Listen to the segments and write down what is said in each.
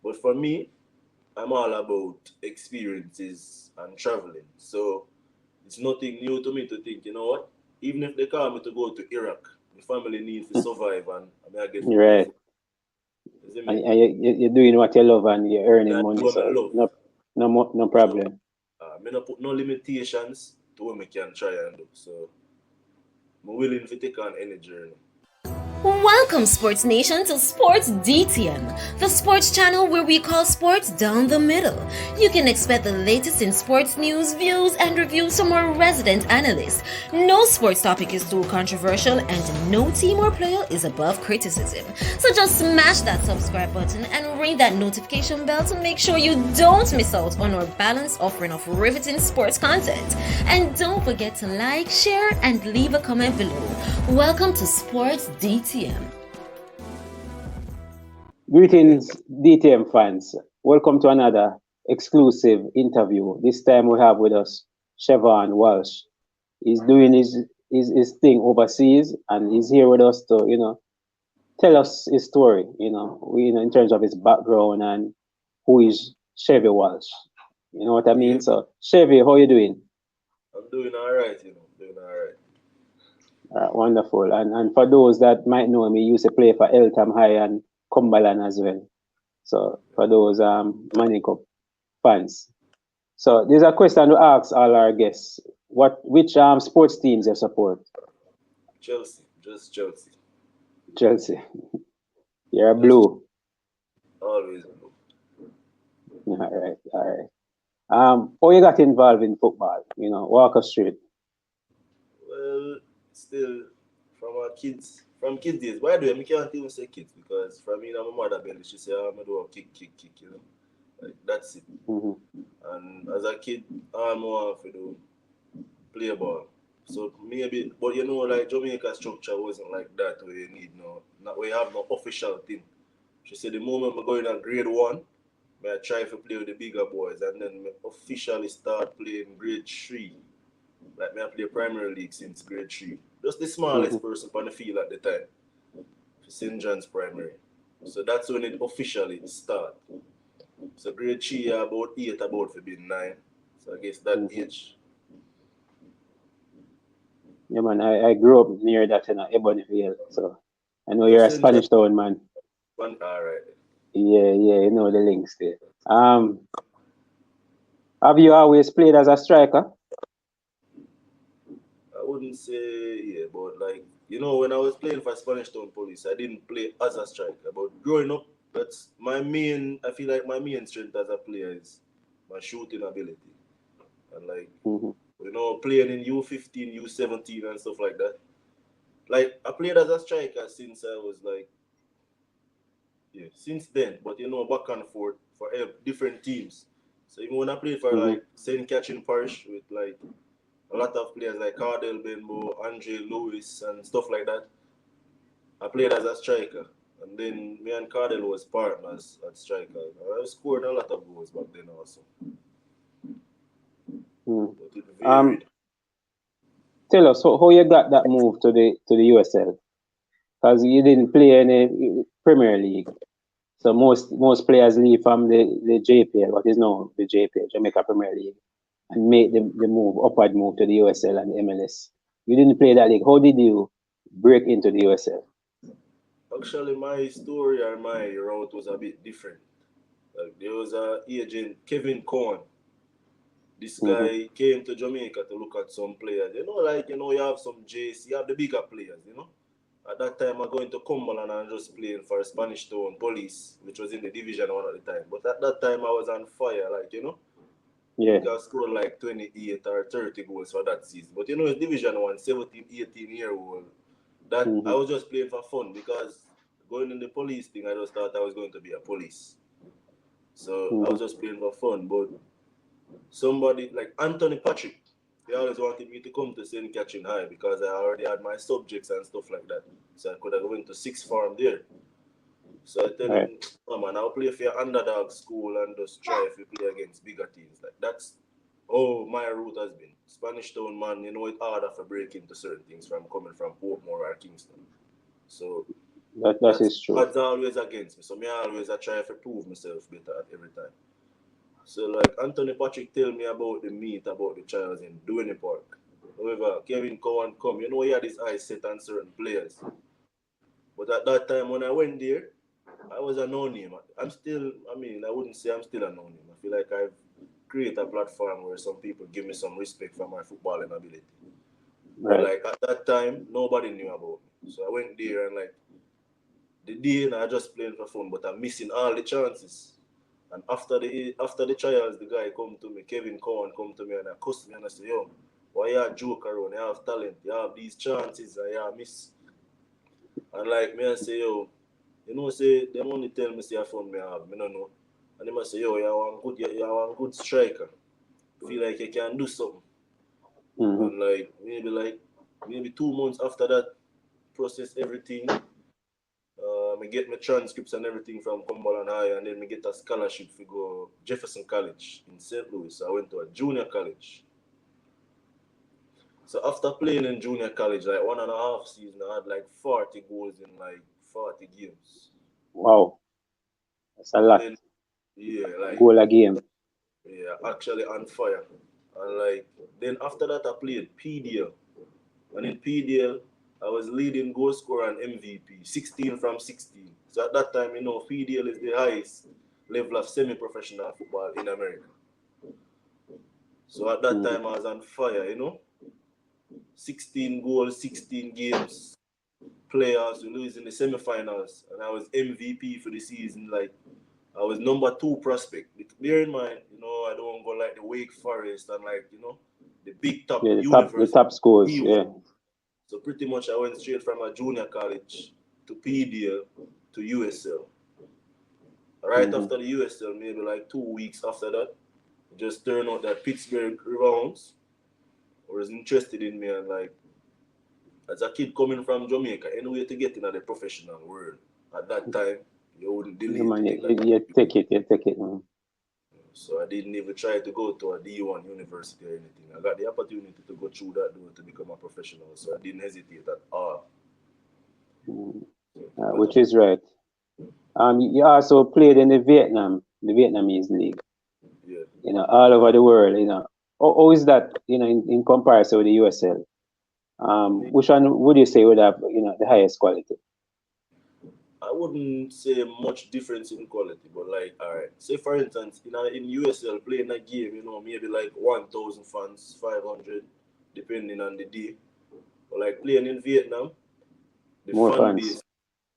But for me, I'm all about experiences and traveling. So it's nothing new to me to think, you know what? Even if they call me to go to Iraq, my family needs to survive and I mean I get to pay Right. for it. You see me? And you're doing what you love and you're earning Yeah, do money, what I so love. no So problem. me not put no limitations to what me can try and do. So I'm willing to take on any journey. Welcome, Sports Nation, to Sports DTM, the sports channel where we call sports down the middle. You can expect the latest in sports news, views, and reviews from our resident analysts. No sports topic is too controversial, and no team or player is above criticism. So just smash that subscribe button and ring that notification bell to make sure you don't miss out on our balanced offering of riveting sports content. And don't forget to like, share, and leave a comment below. Welcome to Sports DTM. Greetings, DTM fans. Welcome to another exclusive interview. This time we have with us Chevaughn Walsh. He's doing his thing overseas and he's here with us to, tell us his story, in terms of his background and who is Chevy Walsh. You know what I Yeah, mean? So, Chevy, how you doing? I'm doing all right, doing all right. Wonderful. And for those that might know me, he used to play for Eltham High and Cumberland as well. So for those Manico fans. So there's a question to ask all our guests. Which sports teams you support? Chelsea, just Chelsea, Chelsea. You're a just blue. always blue. All right, all right. How you got involved in football? Walk us through it. Well, still from kids days. By the way, I can't even say kids because from me, my mother belly, she say, I'm gonna do a kick. Like that's it. Mm-hmm. And as a kid, all I want to do play ball. So maybe, but like Jamaica structure wasn't like that where you need not where you have no official team. She said the moment I go in at grade one, I try to play with the bigger boys and then me officially start playing grade three. Like me I play Premier League since grade three. Just the Mm-hmm. smallest person on the field at the time. For St. John's Primary. So that's when it officially start. So grade three about eight about for being nine. So I guess that Mm-hmm. age. Yeah, man. I grew up near that in Ebonyville, so I know So you're a St. John's Spanish town man. one alright. Yeah, yeah, you know the links there. Have you always played as a striker? I wouldn't say yeah, but like when I was playing for Spanish Town Police, I didn't play as a striker. But growing up, that's my main. I feel like my main strength as a player is my shooting ability, and like Mm-hmm. playing in U15, U17, and stuff like that. Like I played as a striker since I was like yeah, since then. But back and forth for different teams. So even when I played for Mm-hmm. like Saint Catherine Parish with like a lot of players like Cardell Benbow, Andre Lewis, and stuff like that. I played as a striker, and then me and Cardell was partners at striker. I scored a lot of goals back then also, Mm. but it Um, varied. Tell us how you got that move to the USL because you didn't play any Premier League. So most players leave from the JPL, what is now the JPL, Jamaica Premier League, and make the upward move to the USL and the MLS. You didn't play that league. How did you break into the USL? Actually, my story or my route was a bit different. Like there was a agent, Kevin Cohen. This Mm-hmm. guy came to Jamaica to look at some players. You have some JC, you have the bigger players. At that time, I going to Cumberland and just playing for Spanish Town Police, which was in the Division 1 at the time. But at that time, I was on fire, I Yeah. think I scored like 28 or 30 goals for that season. But it's Division 1, 17, 18 year old. That I Mm-hmm. was just playing for fun because going in the police thing, I just thought I was going to be a police. So I Mm-hmm. was just playing for fun. But somebody like Anthony Patrick, he always wanted me to come to St. Catherine High because I already had my subjects and stuff like that. So I could have went to sixth form there. So I tell All right. him, oh man, I'll play for your underdog school and just try if you play against bigger teams. Like that's my route has been. Spanish Town man, it's harder for break into certain things from coming from Portmore or Kingston. So That is true. Odds always against me. So me always I try to prove myself better at every time. So like Anthony Patrick tell me about the meet, about the trials in Duane Park. However, Kevin Cowan come, you know he had his eyes set on certain players. But at that time when I went there, I was a no-name. I'm still, I mean, I wouldn't say I'm still a no-name. I feel like I've created a platform where some people give me some respect for my footballing ability. But Right. like at that time, nobody knew about me. So I went there and like the day I just playing for fun, but I'm missing all the chances. And after the trials, the guy come to me, Kevin Cowan come to me and I cuss me and I say, yo, why you joke around? You have talent, you have these chances and you miss. And like me I say, yo, you know, say them only tell me say I found me have, me don't know. And they must say, yo, you're one good striker. Feel like you can do something. Mm-hmm. And maybe 2 months after that, process everything. I get my transcripts and everything from Cumberland High, and then I get a scholarship to go Jefferson College in St. Louis. I went to a junior college. So after playing in junior college, like 1.5 seasons, I had like 40 goals in like 40 games. Wow. That's a And lot. then like Goal a game. actually on fire. And like then after that, I played PDL, and in PDL, I was leading goal scorer and MVP, 16 from 16. So at that time, you know, PDL is the highest level of semi-professional football in America. So at that Mm-hmm. time, I was on fire, you know. 16 goals, 16 games, playoffs, we lose in the semifinals, and I was MVP for the season. Like, I was number 2 prospect. Bear in mind, you know, I don't go like the Wake Forest and like, you know, the big top Yeah, the university. top scores. Yeah. So pretty much I went straight from a junior college to PDL to USL. Right Mm-hmm. after the USL, maybe like 2 weeks after that, it just turned out that Pittsburgh Riverhounds was interested in me, and like as a kid coming from Jamaica, any way to get into the professional world at that time, you wouldn't Yeah, delay to man, take that. you take it. You take it. Mm. So I didn't even try to go to a D1 university or anything. I got the opportunity to go through that door to become a professional, so I didn't hesitate at all. Mm. But Which is right. You also played in the Vietnamese league. yeah, You know, all over the world. You know, how is that? You know, in comparison with the USL. me, Which one would you say would have, you know, the highest quality? I wouldn't say much difference in quality, but like, all right, say for instance, in USL playing a game, you know, maybe like 1,000 fans, 500, depending on the day. But like playing in Vietnam, the More fan fans. base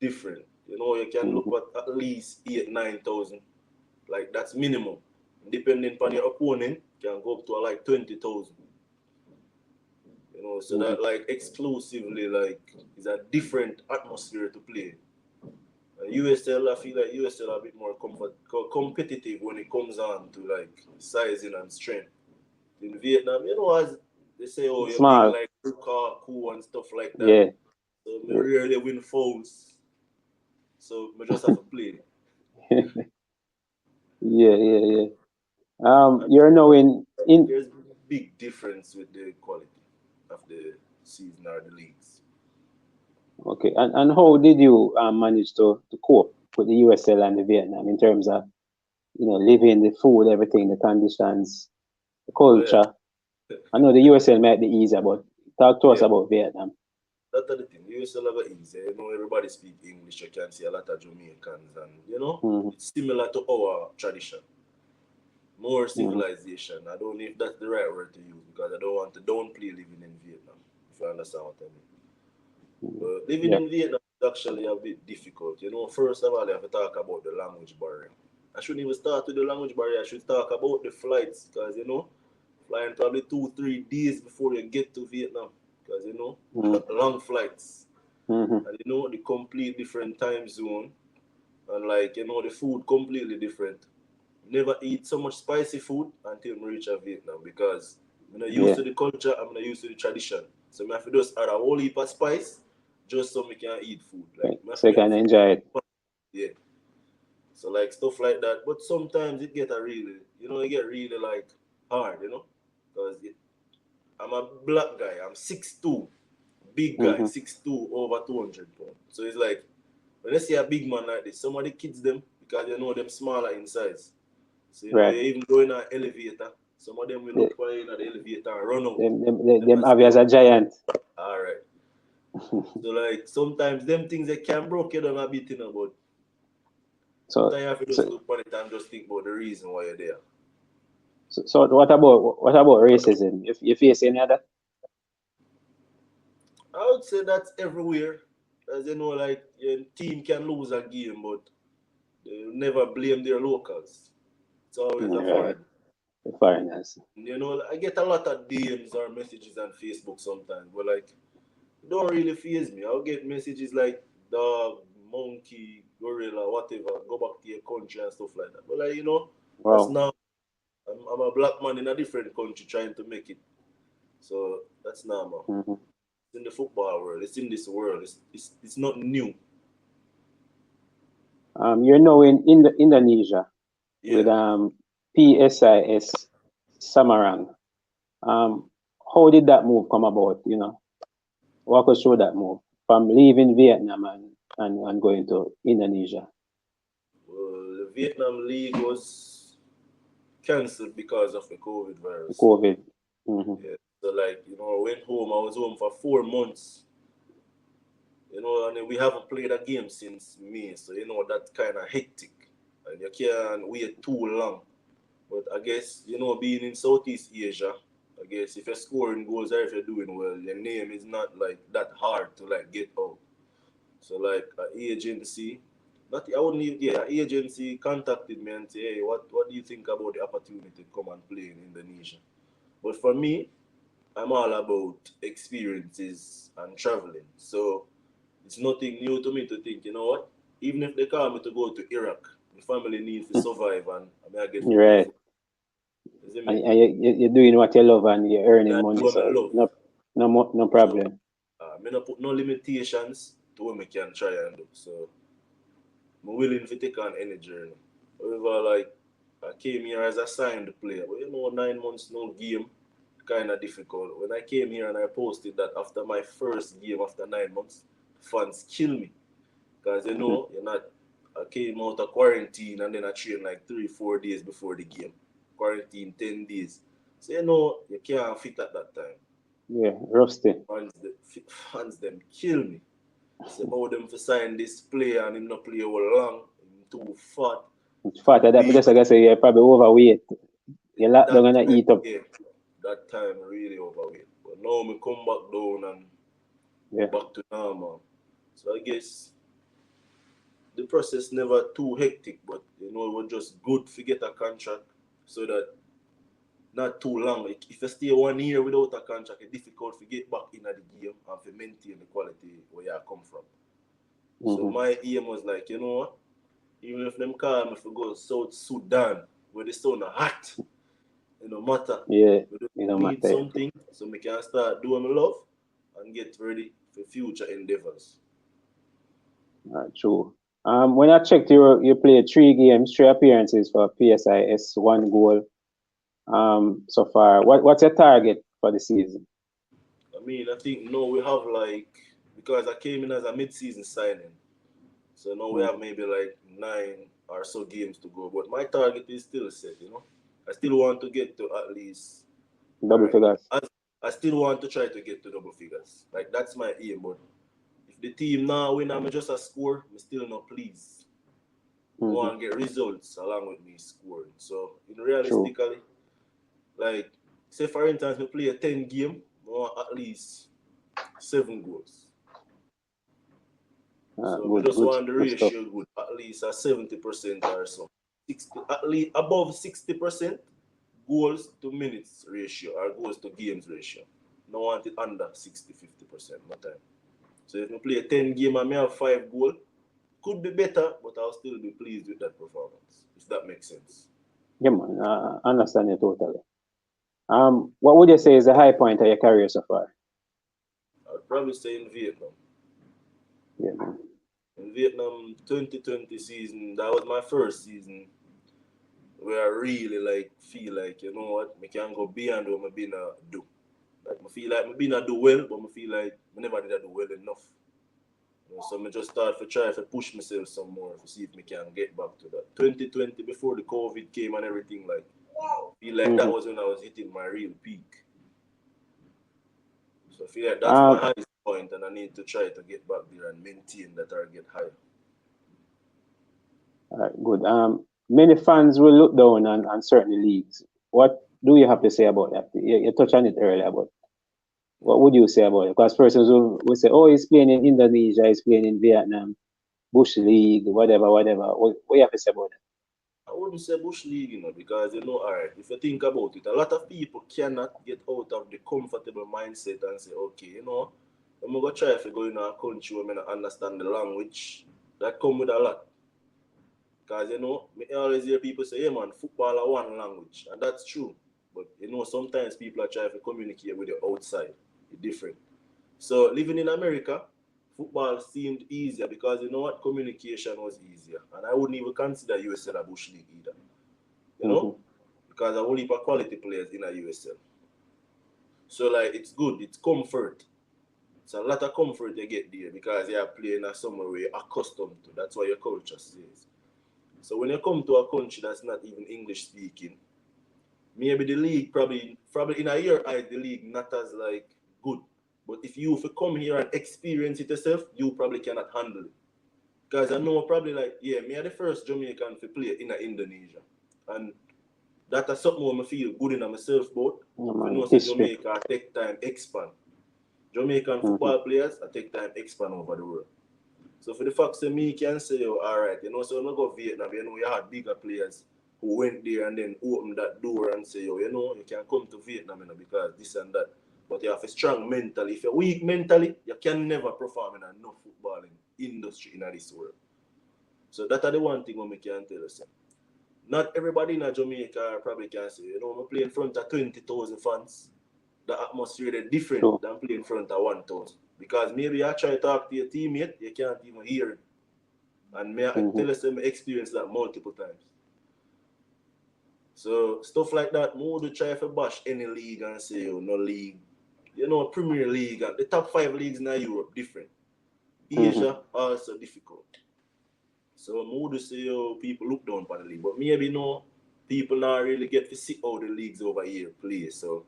different. You know, you can look Mm-hmm. at least 8, 9,000. Like that's minimum. Depending upon your opponent, can go up to like 20,000. You know, so Mm-hmm. that like exclusively like is a different atmosphere to play. USL, I feel like USL are a bit more competitive when it comes on to like sizing and strength. In Vietnam, you know, as they say, oh, you're big Small. like Lukaku and stuff like that. Yeah. So me Yeah. rarely win fouls. So I just have to play. Yeah. Yeah. Yeah. And You're now in. there's big difference with the quality of the season or the leagues. Okay. And how did you manage to cope with the USL and the Vietnam in terms of, you know, living, the food, everything, the conditions, the Oh yeah, culture? I know the USL might be easier, but talk to us yeah. about Vietnam. That's the thing. You still have it easy. You know, everybody speak English. You can see a lot of Jamaicans, and you know, Mm-hmm. it's similar to our tradition. More Mm-hmm. civilization. I don't know if that's the right word to use because I don't want to downplay living in Vietnam. If you understand what I mean. Mm-hmm. But living Yeah. in Vietnam is actually a bit difficult. You know, first of all, I have to talk about the language barrier. I shouldn't even start with the language barrier. I should talk about the flights because you know, flying probably 2, 3 days before you get to Vietnam because you know, long flights Mm-hmm. and you know the complete different time zone and like you know the food completely different. Never eat so much spicy food until I reach Vietnam because I'm not used Yeah. to the culture, I'm not used to the tradition. So I have to just add a whole heap of spice just so I can eat food. Like I have to So you make the can food. enjoy it. Yeah. So like stuff like that. But sometimes it get a really, you know, it get really like hard, you know, because I'm a black guy. I'm 6'2", big guy, Mm-hmm. 6'2", over 200 pounds. So it's like when you see a big man like this, some of the kids them, because you know them smaller in size. So you know, Right. you even go in an elevator, some of them will look for you in the elevator and run out. Them have you as a giant. Alright. So like sometimes them things they can broke you down a bit, you know, but So, sometimes you have to just so, look on it and just think about the reason why you're there. so what about racism? If you face any of that? I would say that's everywhere. As you know, like your team can lose a game, but they never blame their locals. It's always a Right. foreign. The foreigners. You know, I get a lot of DMs or messages on Facebook sometimes, but like, it don't really faze me. I'll get messages like dog, monkey, gorilla, whatever. Go back to your country and stuff like that. But like, you know, that's Wow. now. I'm a black man in a different country trying to make it. So that's normal. Hmm. It's in the football world. It's in this world. It's not new. You're now in Indonesia with Yeah. PSIS Samarang. How did that move come about? Walk us through that move from leaving Vietnam and going to Indonesia. Well, the Vietnam League was cancelled because of the COVID virus. COVID. Hmm. Yeah. So like, you know, I went home. I was home for 4 months. You know, and then we haven't played a game since May. So you know that's kind of hectic, and you can't wait too long. But I guess, you know, being in Southeast Asia, I guess if you're scoring goals or if you're doing well, your name is not like that hard to like get out. So like an agency, not I wouldn't even, yeah, an agency contacted me and say, hey, what do you think about the opportunity to come and play in Indonesia? But for me, I'm all about experiences and traveling. So it's nothing new to me to think, you know what? Even if they call me to go to Iraq, the family needs to survive and I mean I get to play Right. football. You see And, me? and you're doing what you love and you're earning That's money, what I so love. no So problem. me not put no limitations to what me can try and do. So I'm willing to take on any journey. However, like I came here as a signed player, but you know, 9 months no game, kind of difficult. When I came here and I posted that after my first game after 9 months, fans kill me because you Mhm. know you're not. I came out of quarantine and then I trained like 3 4 days before the game. Quarantine 10 days, so you know you can't fit at that time. Yeah, rusty. Fans them kill me. Say about them for sign this player and him not play all long, him too fat. In fact, that Weak. just like I say, you're probably overweight. You're locked down That and time, eat up. yeah, that time really overweight. But now me come back down and Yeah. back to normal. So I guess the process never too hectic, but you know it was just good to get a contract so that not too long. Like, if you stay 1 year without a contract, it's difficult to get back in the game and to maintain the quality where you come from. So Hmm. my aim was like, you know what? Even if them call me for go South Sudan, where the sun are hot, it no matter. Yeah, We just you know, need matter. something so we can start doing my love and get ready for future endeavors. True. When I checked, you played 3 games, 3 appearances for PSIS, 1 goal. So far. What's your target for the season? I mean, I think now we have like, because I came in as a mid-season signing, so now we Mm. have maybe like 9 or so games to go. But my target is still set, you know. I still want to get to at least, all Double right, figures. I still want to try to get to double figures. Like, that's my aim, but if the team now win, I'm just a score, I'm still not pleased. I Hmm. want to get results along with me scoring. So, in True. realistically, like, say for instance, we play a 10 game, I want at least 7 goals. So, I Good, just good, want the good stuff. ratio good, at least a 70% or so. 60, at least above 60% goals to minutes ratio or goals to games ratio. No want it under 60-50% my time. So if we play a 10 game and me have 5 goals, could be better, but I'll still be pleased with that performance, if that makes sense. Yeah, man. I understand you totally. What would you say is the high point of your career so far? I'd probably say in Vietnam. Yeah, man. In Vietnam 2020 season, that was my first season where I really like feel like, you know what, me can go beyond what I been do. Like I feel like I been do well, but I feel like I never did do well enough. So I just start to try to push myself some more to see if I can get back to that. 2020 before the COVID came and everything, like feel like that was when I was hitting my real peak. So I feel like that's my highest point, and I need to try to get back there and maintain that or get higher. All right, good. Many fans will look down on certain leagues. What do you have to say about that? You touched on it earlier, but what would you say about it? Because persons will say, oh, he's playing in Indonesia, he's playing in Vietnam, Bush League, whatever. What do you have to say about it? I wouldn't say Bush League, because alright, if you think about it, a lot of people cannot get out of the comfortable mindset and say, okay, I'm going to try to go in a country where I understand the language. That come with a lot. Because, I always hear people say, hey man, football are one language. And that's true. But, sometimes people are trying to communicate with the outside. It's different. So, living in America, football seemed easier because, communication was easier. And I wouldn't even consider USL a Bush League either. Because I only for quality players in a USL. So, like, it's good. It's comfort. It's a lot of comfort you get there because you're playing at somewhere where you're accustomed to. That's what your culture says. So when you come to a country that's not even English speaking, maybe the league probably in a year the league not as like good. But if you come here and experience it yourself, you probably cannot handle it. Because I know probably me are the first Jamaican to play in Indonesia. And that's something I feel good in myself about. Jamaica take time expand. Jamaican football players take time expand over the world. So for the fact that me can say, all right, so I'm going to go Vietnam, you had bigger players who went there and then opened that door and say, you can come to Vietnam, because this and that. But you have a strong mentally. If you're weak mentally, you can never perform in enough footballing industry in this world. So that's the one thing I can tell you. Not everybody in Jamaica probably can say, I'm playing in front of 20,000 fans. The atmosphere is different than playing in front of 1,000. Because maybe I try to talk to your teammate, you can't even hear it. And I tell us I experienced that multiple times. So stuff like that, more to try to bash any league and say, no league. Premier League, and the top 5 leagues in Europe, different. Asia, also difficult. So more to say, people look down on the league. But maybe people not really get to see how the leagues over here play. So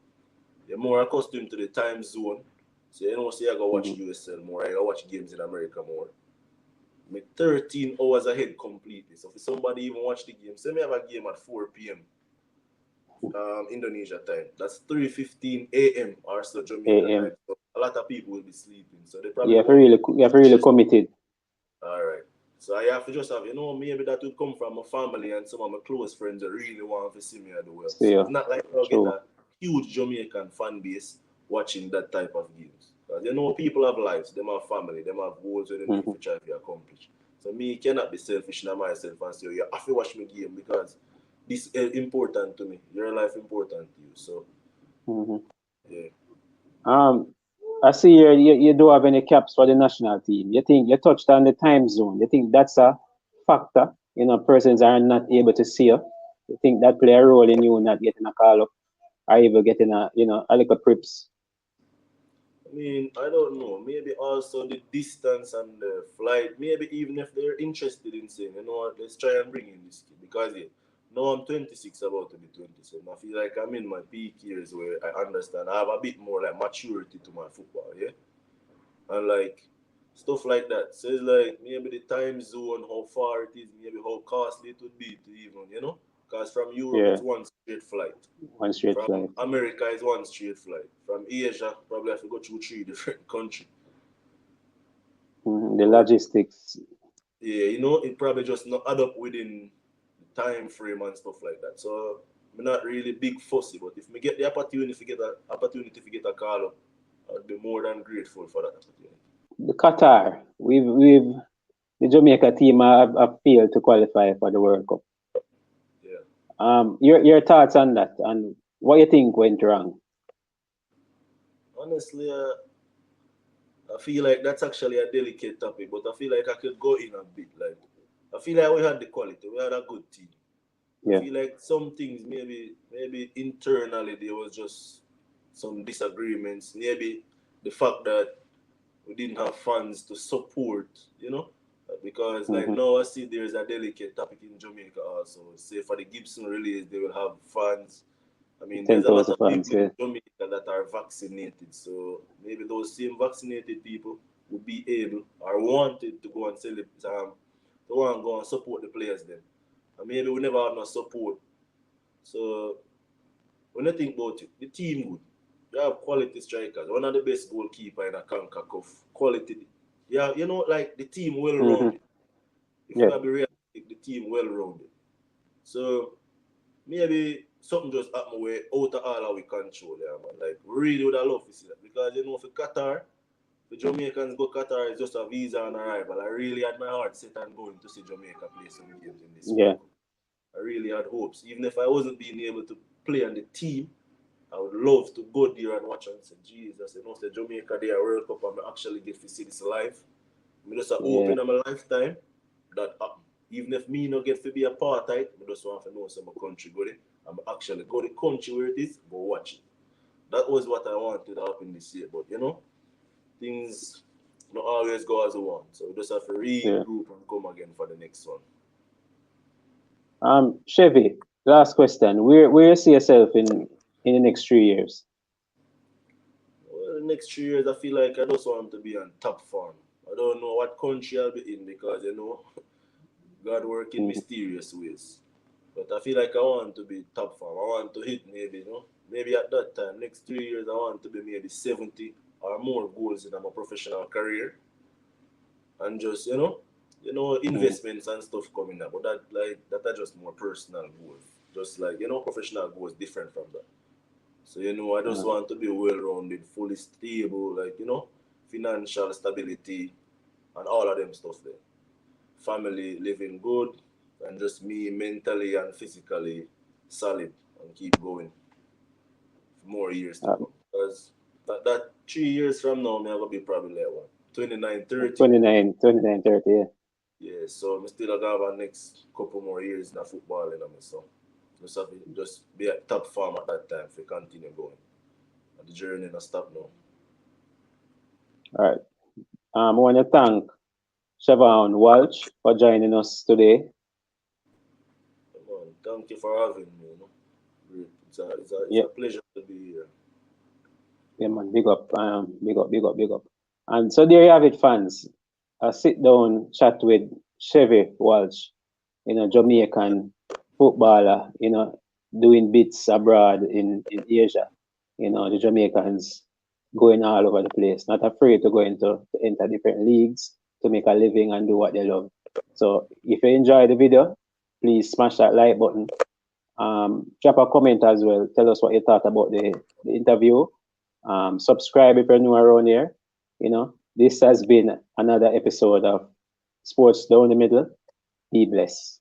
you're more accustomed to the time zone. So I go watch USL more, I go watch games in America more. I'm 13 hours ahead completely. So if somebody even watch the game, say me have a game at 4 p.m. Indonesia time. That's 3:15 a.m. or so Jamaica time. So a lot of people will be sleeping. So they probably you have really committed. All right. So I have to just have, maybe that would come from my family and some of my close friends that really want to see me at the world. So it's not like I'll get a huge Jamaican fan base watching that type of games. Because people have lives, them have family, them have goals that they need to try to accomplish. So me cannot be selfish in myself and say, you have to watch my game because this is important to me. Your life important to you. So I see you don't have any caps for the national team. You think you touched on the time zone. You think that's a factor? Persons are not able to see you. You think that play a role in you not getting a call up or even getting a little prips? I mean, I don't know. Maybe also the distance and the flight. Maybe even if they're interested in saying, let's try and bring in this kid. Because now I'm 26, about to be 27. I feel like I'm in my peak years where I understand. I have a bit more like maturity to my football, yeah? And like stuff like that. So it's like maybe the time zone, how far it is, maybe how costly it would be to even, because from Europe it's one straight flight. From America is one straight flight. From Asia, probably have to go through 3 different countries. The logistics. Yeah, it probably just not add up within the time frame and stuff like that. So I'm not really big fussy, but if me get the opportunity to get a call up, I'd be more than grateful for that opportunity. The Qatar, the Jamaica team have failed to qualify for the World Cup. Yeah. Your thoughts on that and what you think went wrong? Honestly, I feel like that's actually a delicate topic, but I feel like I could go in a bit. Like, I feel like we had the quality, we had a good team. Yeah. I feel like some things maybe internally there was just some disagreements. Maybe the fact that we didn't have funds to support, you know, because like now I see there's a delicate topic in Jamaica also. Say for the Gibson release, they will have funds. I mean, there's a lot of people in Jamaica that are vaccinated, so maybe those same vaccinated people would be able or wanted to go and to go and support the players then. And maybe we never have no support. So when I think about it, the team good. You have quality strikers. One of the best goalkeeper in a CONCACAF. Quality. Yeah, you know, like the team well rounded. If you have to be realistic, the team well rounded. So maybe something just happened where out of all our control there, man. Like really would I love to see that. Because you know for Qatar, the Jamaicans go Qatar is just a visa and arrival. I really had my heart set on going to see Jamaica play some games in this World Cup. I really had hopes. Even if I wasn't being able to play on the team, I would love to go there and watch and say, Jesus, you know, say Jamaica there World Cup and I actually get to see this live. I just hope in my lifetime that even if me not get to be a part of it, I just want to know some country go there. I'm actually go to the country where it is, go watch it. That was what I wanted to happen this year. But you know, things don't always go as I want. So we just have to regroup and come again for the next one. Chevy, last question. Where you see yourself in the next 3 years? Well, the next 3 years, I feel like I just want to be on top form. I don't know what country I'll be in because, you know, God works in mysterious ways. But I feel like I want to be top form. I want to hit maybe, you know, maybe at that time, next 3 years, I want to be maybe 70 or more goals in my professional career. And just, you know, investments and stuff coming up. But that are just more personal goals. Just like, you know, professional goals different from that. So, you know, I just want to be well-rounded, fully stable, like, you know, financial stability and all of them stuff there. Family living good and just me mentally and physically solid and keep going for more years to come. Because that 3 years from now, I'm going to be probably like what? 29, 30. 29, 30, yeah. Yeah, so I'm still going to have a next couple more years in the football, you know, so just have to just be at top form at that time to continue going. And the journey not stop now. All right. I want to thank Chevaughn Walsh for joining us today. Thank you for having me. You know, it's a pleasure to be here. Yeah, man, big up, big up. And so there you have it, fans. A sit down chat with Chevaughn Walsh, you know, Jamaican footballer, you know, doing bits abroad in Asia. You know, the Jamaicans going all over the place, not afraid to enter different leagues to make a living and do what they love. So if you enjoy the video, please smash that like button. Drop a comment as well. Tell us what you thought about the interview. Subscribe if you're new around here. You know, this has been another episode of Sports Down the Middle. Be blessed.